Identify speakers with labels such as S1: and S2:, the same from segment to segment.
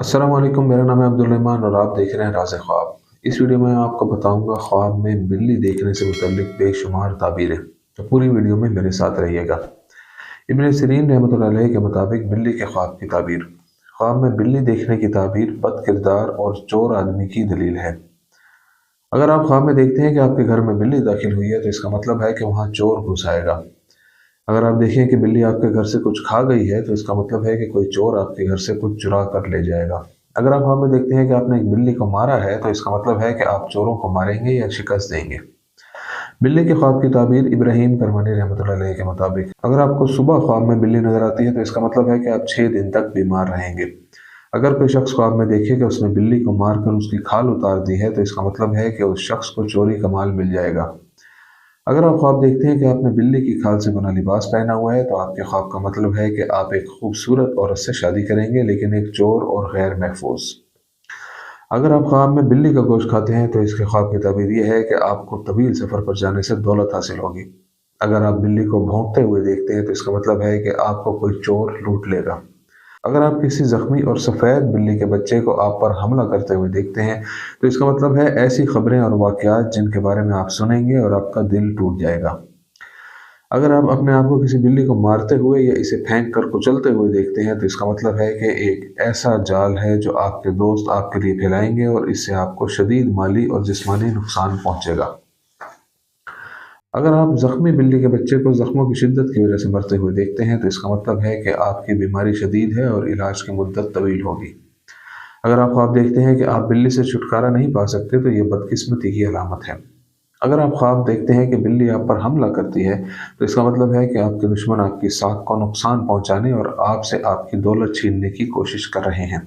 S1: अस्सलाम वालेकुम। मेरा नाम है अब्दुल रहमान और आप देख रहे हैं राज़ ख्वाब। इस वीडियो में आपको बताऊंगा ख्वाब में बिल्ली देखने से मुतल्लिक बेशुमार ताबीरें। तो पूरी वीडियो में मेरे साथ रहिएगा। इब्न सिरीन रहमतुल्लाह अलैह के मुताबिक बिल्ली के ख्वाब की ताबीर। ख्वाब में बिल्ली देखने की ताबीर बद किरदार और चोर आदमी की दलील है। अगर आप ख्वाब में देखते हैं कि आपके घर में बिल्ली दाखिल हुई है तो इसका मतलब है कि वहाँ चोर घुस आएगा। अगर आप देखें कि बिल्ली आपके घर से कुछ खा गई है तो इसका मतलब है कि कोई चोर आपके घर से कुछ चुरा कर ले जाएगा। अगर आप ख्वाब में देखते हैं कि आपने एक बिल्ली को मारा है तो इसका मतलब है कि आप चोरों को मारेंगे या शिकस्त देंगे। बिल्ली के ख्वाब की ताबीर इब्राहिम करमानी रहमतुल्लाह अलैह के मुताबिक, अगर आपको सुबह ख्वाब में बिल्ली नजर आती है तो इसका मतलब है कि आप 6 दिन तक बीमार रहेंगे। अगर कोई शख्स ख्वाब में देखे कि उसने बिल्ली को मारकर उसकी खाल उतार दी है तो इसका मतलब है कि उस शख्स को चोरी का माल मिल जाएगा। अगर आप ख्वाब देखते हैं कि आपने बिल्ली की खाल से बना लिबास पहना हुआ है तो आपके ख्वाब का मतलब है कि आप एक खूबसूरत औरत से शादी करेंगे, लेकिन एक चोर और गैर महफूज। अगर आप ख्वाब में बिल्ली का गोश्त खाते हैं तो इसके ख्वाब की ताबीर यह है कि आपको तवील सफ़र पर जाने से दौलत हासिल होगी। अगर आप बिल्ली को भौंकते हुए देखते हैं तो इसका मतलब है कि आपको कोई चोर लूट लेगा। अगर आप किसी जख्मी और सफ़ेद बिल्ली के बच्चे को आप पर हमला करते हुए देखते हैं तो इसका मतलब है ऐसी खबरें और वाक़यात जिनके बारे में आप सुनेंगे और आपका दिल टूट जाएगा। अगर आप अपने आप को किसी बिल्ली को मारते हुए या इसे फेंक कर कुचलते हुए देखते हैं तो इसका मतलब है कि एक ऐसा जाल है जो आपके दोस्त आपके लिए फैलाएंगे और इससे आपको शदीद माली और जिस्मानी नुकसान पहुंचेगा। अगर आप जख्मी बिल्ली के बच्चे को जख्मों की शिद्दत की वजह से मरते हुए देखते हैं तो इसका मतलब है कि आपकी बीमारी शदीद है और इलाज की मुद्दत तवील होगी। अगर आप ख्वाब देखते हैं कि आप बिल्ली से छुटकारा नहीं पा सकते तो ये बदकिस्मती की अलामत है। अगर आप ख्वाब देखते हैं कि बिल्ली आप पर हमला करती है तो इसका मतलब है कि आपके दुश्मन आपकी साख को नुकसान पहुंचाने और आपसे आपकी दौलत छीनने की कोशिश कर रहे हैं।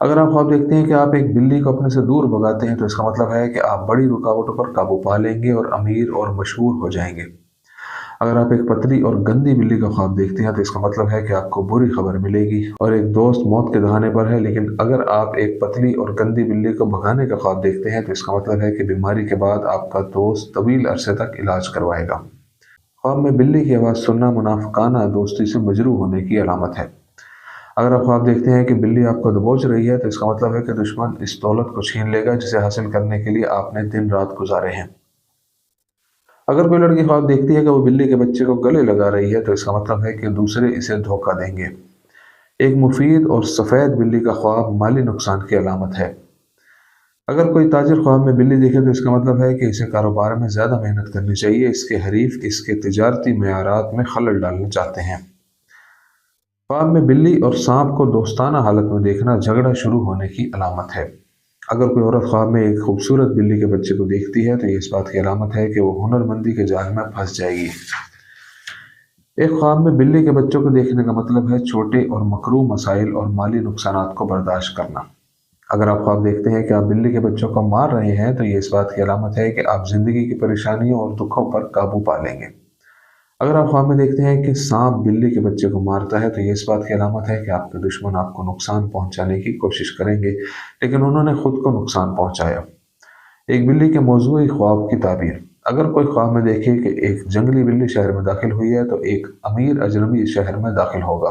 S1: अगर आप ख्वाब देखते हैं कि आप एक बिल्ली को अपने से दूर भगाते हैं तो इसका मतलब है कि आप बड़ी रुकावटों पर काबू पा लेंगे और अमीर और मशहूर हो जाएंगे। अगर आप एक पतली और गंदी बिल्ली का ख्वाब देखते हैं तो इसका मतलब है कि आपको बुरी खबर मिलेगी और एक दोस्त मौत के दहाने पर है। लेकिन अगर आप एक पतली और गंदी बिल्ली को भगाने का ख्वाब देखते हैं तो इसका मतलब है कि बीमारी के बाद आपका दोस्त तवील अरसे तक इलाज करवाएगा। ख्वाब में बिल्ली की आवाज़ सुनना मुनाफिकाना दोस्ती से मजरू होने की अलामत है। अगर आप ख्वाब देखते हैं कि बिल्ली आपको दबोच रही है तो इसका मतलब है कि दुश्मन इस दौलत को छीन लेगा जिसे हासिल करने के लिए आपने दिन रात गुजारे हैं। अगर कोई लड़की ख्वाब देखती है कि वो बिल्ली के बच्चे को गले लगा रही है तो इसका मतलब है कि दूसरे इसे धोखा देंगे। एक मुफीद और सफ़ेद बिल्ली का ख्वाब माली नुकसान की अलामत है। अगर कोई ताजिर ख्वाब में बिल्ली देखे तो इसका मतलब है कि इसे कारोबार में ज़्यादा मेहनत करनी चाहिए। इसके हरीफ इसके तिजारती मेयारात में खलल डालना चाहते हैं। ख्वाब में बिल्ली और सांप को दोस्ताना हालत में देखना झगड़ा शुरू होने की अलामत है। अगर कोई औरत ख्वाब में एक खूबसूरत बिल्ली के बच्चे को देखती है तो ये इस बात की अलामत है कि वो हुनरमंदी के जाल में फंस जाएगी। एक ख्वाब में बिल्ली के बच्चों को देखने का मतलब है छोटे और मकरूह मसाइल और माली नुकसानात को बर्दाश्त करना। अगर आप ख्वाब देखते हैं कि आप बिल्ली के बच्चों को मार रहे हैं तो ये इस बात की अलामत है कि आप ज़िंदगी की परेशानियों और दुखों पर काबू पा लेंगे। अगर आप ख्वाब में देखते हैं कि सांप बिल्ली के बच्चे को मारता है तो ये इस बात की अलामत है कि आपके दुश्मन आपको नुकसान पहुंचाने की कोशिश करेंगे, लेकिन उन्होंने खुद को नुकसान पहुंचाया। एक बिल्ली के मौजूई ख्वाब की ताबीर। अगर कोई ख्वाब में देखे कि एक जंगली बिल्ली शहर में दाखिल हुई है तो एक अमीर अजनबी इस शहर में दाखिल होगा।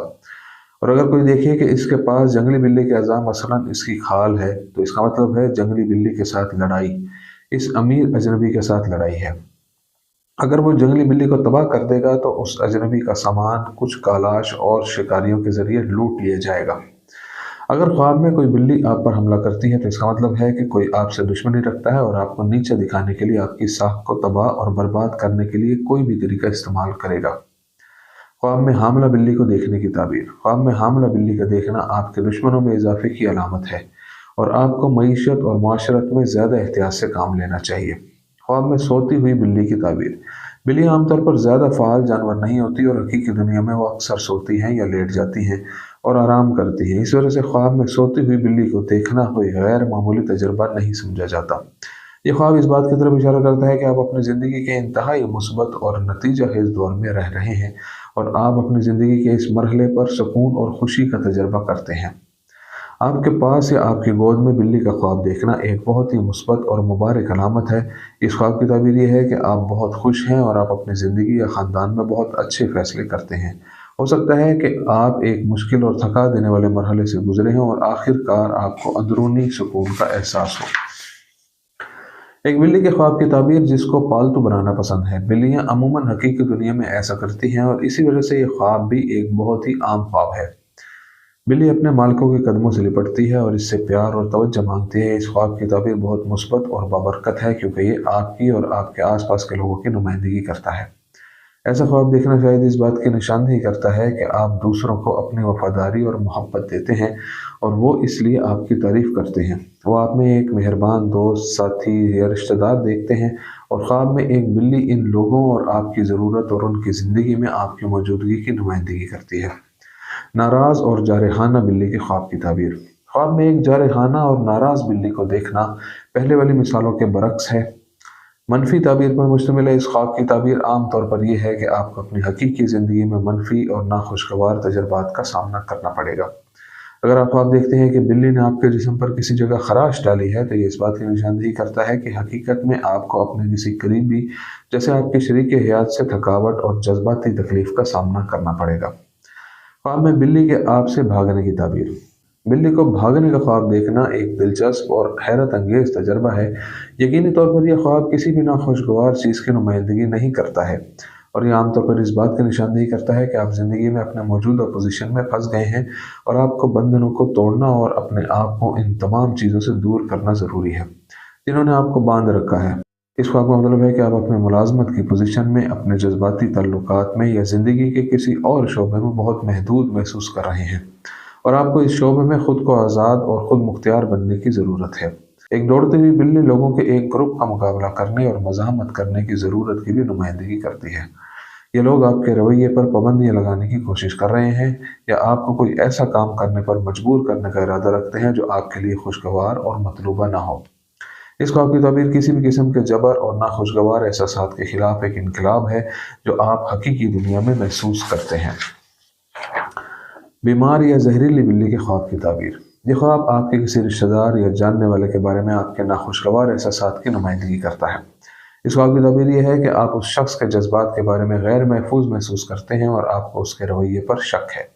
S1: और अगर कोई देखे कि इसके पास जंगली बिल्ली के अज़ा मसलन इसकी खाल है तो इसका मतलब है जंगली बिल्ली के साथ लड़ाई, इस अमीर अजनबी के साथ लड़ाई है। अगर वो जंगली बिल्ली को तबाह कर देगा तो उस अजनबी का सामान कुछ कालाश और शिकारियों के जरिए लूट लिया जाएगा। अगर ख्वाब में कोई बिल्ली आप पर हमला करती है तो इसका मतलब है कि कोई आपसे दुश्मनी रखता है और आपको नीचे दिखाने के लिए आपकी साख को तबाह और बर्बाद करने के लिए कोई भी तरीका इस्तेमाल करेगा। ख्वाब में हामला बिल्ली को देखने की ताबीर। ख्वाब में हामला बिल्ली का देखना आपके दुश्मनों में इजाफे की अलामत है और आपको मईशत और माशरत में ज़्यादा एहतियात से काम लेना चाहिए। ख्वाब में सोती हुई बिल्ली की ताबीर। बिल्लियाँ आमतौर पर ज़्यादा फ़ाल जानवर नहीं होती और हकीकी दुनिया में वो अक्सर सोती हैं या लेट जाती हैं और आराम करती हैं। इस वजह से ख्वाब में सोती हुई बिल्ली को देखना कोई गैर मामूली तजुर्बा नहीं समझा जाता। ये ख्वाब इस बात की तरफ इशारा करता है कि आप अपनी ज़िंदगी के इंतहाई मुस्बत और नतीजा खेज दौर में रह रहे हैं और आप अपनी ज़िंदगी के इस मरहले पर सुकून और खुशी का तजर्बा करते हैं। आपके पास या आपकी गोद में बिल्ली का ख्वाब देखना एक बहुत ही मुस्बत और मुबारक अलामत है। इस ख्वाब की ताबीर ये है कि आप बहुत खुश हैं और आप अपनी ज़िंदगी या ख़ानदान में बहुत अच्छे फ़ैसले करते हैं। हो सकता है कि आप एक मुश्किल और थका देने वाले मरहले से गुजरे हैं और आखिरकार आपको अंदरूनी सुकून का एहसास हो। एक बिल्ली के ख्वाब की ताबीर जिसको पालतू बनाना पसंद है। बिल्लियां अमूमन हकीकी दुनिया में ऐसा करती हैं और इसी वजह से ये ख्वाब भी एक बहुत ही आम ख्वाब है। बिल्ली अपने मालिकों के कदमों से लिपटती है और इससे प्यार और तवज्जो मांगती है। इस ख्वाब की ताबीर बहुत मुस्बत और बाबरकत है क्योंकि ये आपकी और आपके आसपास के लोगों की नुमाइंदगी करता है। ऐसा ख्वाब देखना शायद इस बात की निशानदेही करता है कि आप दूसरों को अपनी वफादारी और मोहब्बत देते हैं और वो इसलिए आपकी तारीफ करते हैं। वो आप में एक मेहरबान दोस्त, साथी या रिश्तेदार देखते हैं और ख्वाब में एक बिल्ली इन लोगों और आपकी ज़रूरत और उनकी ज़िंदगी में आपकी मौजूदगी की नुमाइंदगी करती है। नाराज़ और जारहाना बिल्ली के ख्वाब की ताबीर। ख्वाब में एक जारहाना और नाराज़ बिल्ली को देखना पहले वाली मिसालों के बरक्स है। मनफी ताबीर पर मुश्तमिल है। इस ख्वाब की ताबीर आम तौर पर यह है कि आपको अपनी हकीकी ज़िंदगी में मनफी और नाखुशगवार तजुर्बात का सामना करना पड़ेगा। अगर आप ख्वाब देखते हैं कि बिल्ली ने आपके जिस्म पर किसी जगह खराश डाली है तो ये इस बात की निशानदेही करता है कि हकीकत में आपको अपने किसी करीबी जैसे आपके शरीक हयात से थकावट और जज्बाती तकलीफ का सामना करना पड़ेगा। ख्वाब में बिल्ली के आपसे भागने की ताबीर। बिल्ली को भागने का ख्वाब देखना एक दिलचस्प और हैरत अंगेज तजर्बा है। यकीनी तौर पर यह ख्वाब किसी भी नाखुशगवार चीज़ की नुमाइंदगी नहीं करता है और यह आमतौर पर इस बात की निशानदेही करता है कि आप ज़िंदगी में अपने मौजूदा पोजीशन में फंस गए हैं और आपको बंधनों को तोड़ना और अपने आप को इन तमाम चीज़ों से दूर करना ज़रूरी है जिन्होंने आपको बांध रखा है। इस ख्वाब का मतलब है कि आप अपने मुलाजमत की पोजीशन में, अपने जज्बाती ताल्लुकात में या ज़िंदगी के किसी और शोबे में बहुत महदूद महसूस कर रहे हैं और आपको इस शोबे में खुद को आज़ाद और खुद मुख्तियार बनने की ज़रूरत है। एक दौड़ती हुई बिल्ली लोगों के एक ग्रुप का मुकाबला करने और मज़ाहमत करने की ज़रूरत की भी नुमाइंदगी करती है। ये लोग आपके रवैये पर पाबंदियाँ लगाने की कोशिश कर रहे हैं या आपको कोई ऐसा काम करने पर मजबूर करने का इरादा रखते हैं जो आपके लिए खुशगवार और मतलूबा ना हो। इस ख्वाब की ताबीर किसी भी किस्म के जबर और नाखुशगवार एहसासात के खिलाफ एक इनकलाब है जो आप हकीकी दुनिया में महसूस करते हैं। बीमार या जहरीली बिल्ली के ख्वाब की ताबीर। ये ख्वाब आपके किसी रिश्तेदार या जानने वाले के बारे में आपके नाखुशगवार एहसासात की नुमाइंदगी करता है। इस ख्वाब की ताबीर यह है कि आप उस शख्स के जज्बात के बारे में गैर महफूज महसूस करते हैं और आपको उसके रवैये पर शक है।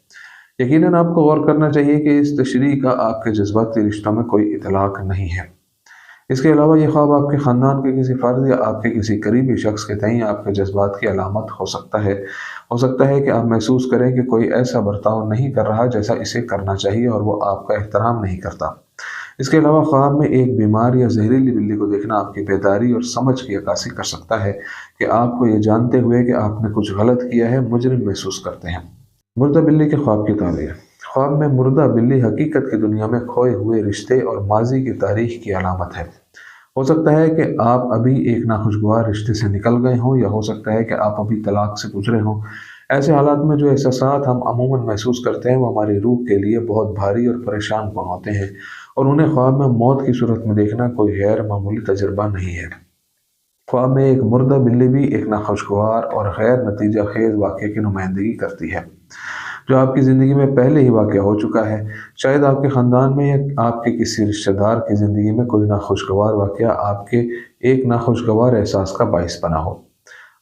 S1: यकीनन आपको गौर करना चाहिए कि इस तशरीह का आपके जज्बाती रिश्तों में कोई इतलाक नहीं है। इसके अलावा यह ख्वाब आपके ख़ानदान के किसी फ़र्द या आपके किसी करीबी शख्स के तईं आपके जज्बात की अलामत हो सकता है। हो सकता है कि आप महसूस करें कि कोई ऐसा बर्ताव नहीं कर रहा जैसा इसे करना चाहिए और वो आपका एहतराम नहीं करता। इसके अलावा ख्वाब में एक बीमार या जहरीली बिल्ली को देखना आपकी बेदारी और समझ की अक्कासी कर सकता है कि आपको ये जानते हुए कि आपने कुछ गलत किया है मुजरिम महसूस करते हैं। मुर्दा बिल्ली के ख्वाब की ताबीर। ख्वाब में मुर्दा बिल्ली हकीकत की दुनिया में खोए हुए रिश्ते और माजी की तारीख की अलामत है। हो सकता है कि आप अभी एक नाखुशगवार रिश्ते से निकल गए हों या हो सकता है कि आप अभी तलाक से गुजरे हों। ऐसे हालात में जो एहसासात हम अमूमन महसूस करते हैं वो हमारी रूह के लिए बहुत भारी और परेशान कौन होते हैं और उन्हें ख्वाब में मौत की सूरत में देखना कोई गैर मामूली तजुर्बा नहीं है। ख्वाब में एक मुर्दा बिल्ली भी एक नाखुशगवार और गैर नतीजा खेज वाक़े की नुमाइंदगी करती है जो आपकी ज़िंदगी में पहले ही वाक़ हो चुका है। शायद आपके ख़ानदान में या आपके किसी रिश्तेदार की ज़िंदगी में कोई नाखुशगवार वाक़या आपके एक नाखुशगवार एहसास का बाइस बना हो।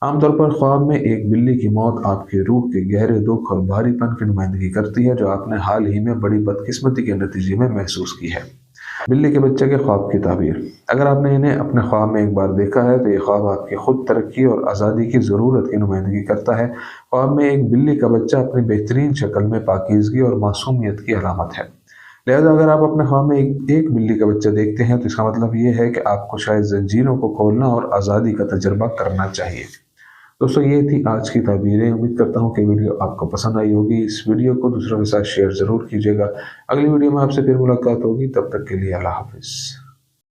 S1: आमतौर पर ख्वाब में एक बिल्ली की मौत आपकी रूह के गहरे दुख और भारीपन की नुमाइंदगी करती है जो आपने हाल ही में बड़ी बदकिस्मती के नतीजे में महसूस की है। बिल्ली के बच्चे के ख्वाब की ताबीर। अगर आपने इन्हें अपने ख्वाब में एक बार देखा है तो ये ख्वाब आपकी खुद तरक्की और आज़ादी की ज़रूरत की नुमाइंदगी करता है। ख्वाब में एक बिल्ली का बच्चा अपनी बेहतरीन शक्ल में पाकीज़गी और मासूमियत की अलामत है। लिहाजा अगर आप अपने ख्वाब में एक बिल्ली का बच्चा देखते हैं तो इसका मतलब ये है कि आपको शायद जंजीरों को खोलना और आज़ादी का तजर्बा करना चाहिए। दोस्तों ये थी आज की ताबीरें। उम्मीद करता हूँ कि वीडियो आपको पसंद आई होगी। इस वीडियो को दूसरों के साथ शेयर ज़रूर कीजिएगा। अगली वीडियो में आपसे फिर मुलाकात होगी, तब तक के लिए अल्लाह हाफ़िज़।